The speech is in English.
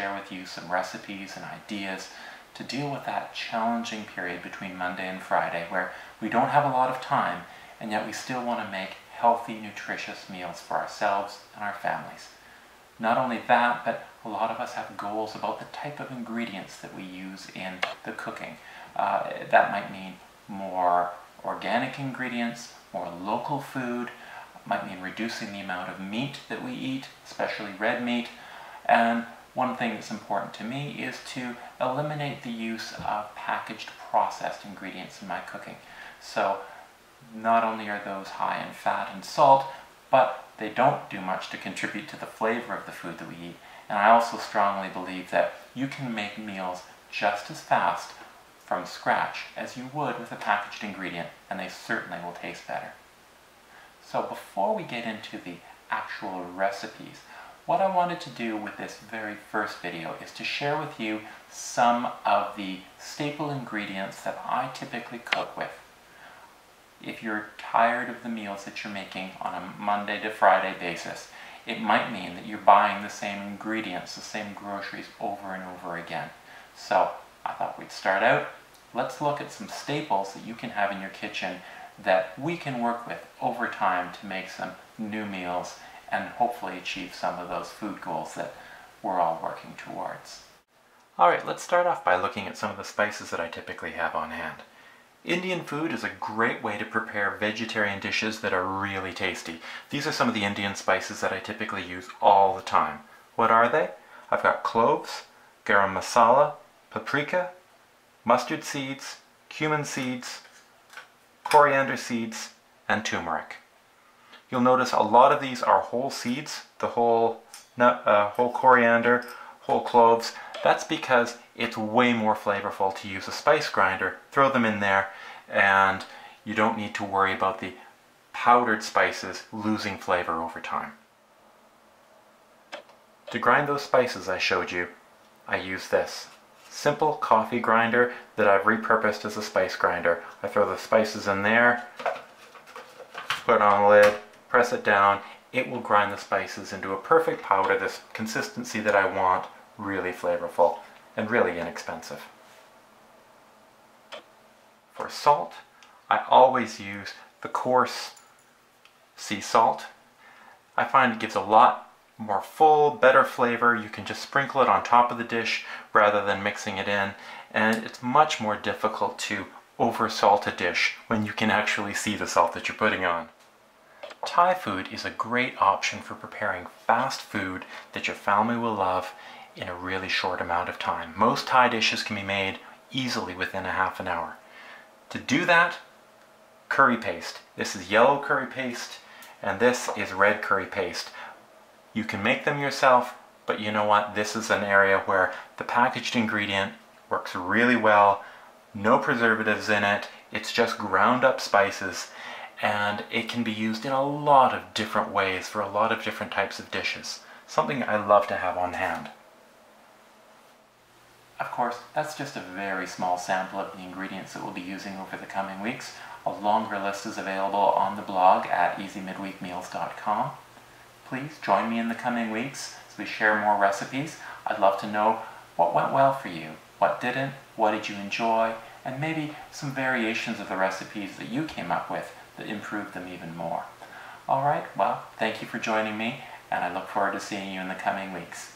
share with you some recipes and ideas to deal with that challenging period between Monday and Friday where we don't have a lot of time and yet we still want to make healthy, nutritious meals for ourselves and our families. Not only that, but a lot of us have goals about the type of ingredients that we use in the cooking. That might mean more organic ingredients, more local food, might mean reducing the amount of meat that we eat, especially red meat. And one thing that's important to me is to eliminate the use of packaged processed ingredients in my cooking. So not only are those high in fat and salt, but they don't do much to contribute to the flavor of the food that we eat. And I also strongly believe that you can make meals just as fast from scratch as you would with a packaged ingredient, and they certainly will taste better. So before we get into the actual recipes, what I wanted to do with this very first video is to share with you some of the staple ingredients that I typically cook with. If you're tired of the meals that you're making on a Monday to Friday basis, it might mean that you're buying the same ingredients, the same groceries over and over again. So I thought we'd start out. Let's look at some staples that you can have in your kitchen that we can work with over time to make some new meals and hopefully achieve some of those food goals that we're all working towards. Alright, let's start off by looking at some of the spices that I typically have on hand. Indian food is a great way to prepare vegetarian dishes that are really tasty. These are some of the Indian spices that I typically use all the time. What are they? I've got cloves, garam masala, paprika, mustard seeds, cumin seeds, coriander seeds, and turmeric. You'll notice a lot of these are whole seeds, the whole coriander, whole cloves. That's because it's way more flavorful to use a spice grinder, throw them in there, and you don't need to worry about the powdered spices losing flavor over time. To grind those spices I showed you, I use this simple coffee grinder that I've repurposed as a spice grinder. I throw the spices in there, put on a lid, press it down. It will grind the spices into a perfect powder, this consistency that I want, really flavorful and really inexpensive. For salt, I always use the coarse sea salt. I find it gives a lot more full, better flavor. You can just sprinkle it on top of the dish rather than mixing it in, and it's much more difficult to over salt a dish when you can actually see the salt that you're putting on. Thai food is a great option for preparing fast food that your family will love in a really short amount of time. Most Thai dishes can be made easily within a half an hour. To do that, curry paste. This is yellow curry paste and this is red curry paste. You can make them yourself, but you know what? This is an area where the packaged ingredient works really well. No preservatives in it. It's just ground up spices, and it can be used in a lot of different ways for a lot of different types of dishes. Something I love to have on hand. Of course, that's just a very small sample of the ingredients that we'll be using over the coming weeks. A longer list is available on the blog at easymidweekmeals.com. Please join me in the coming weeks as we share more recipes. I'd love to know what went well for you, what didn't, what did you enjoy, and maybe some variations of the recipes that you came up with that improved them even more. Alright, well, thank you for joining me, and I look forward to seeing you in the coming weeks.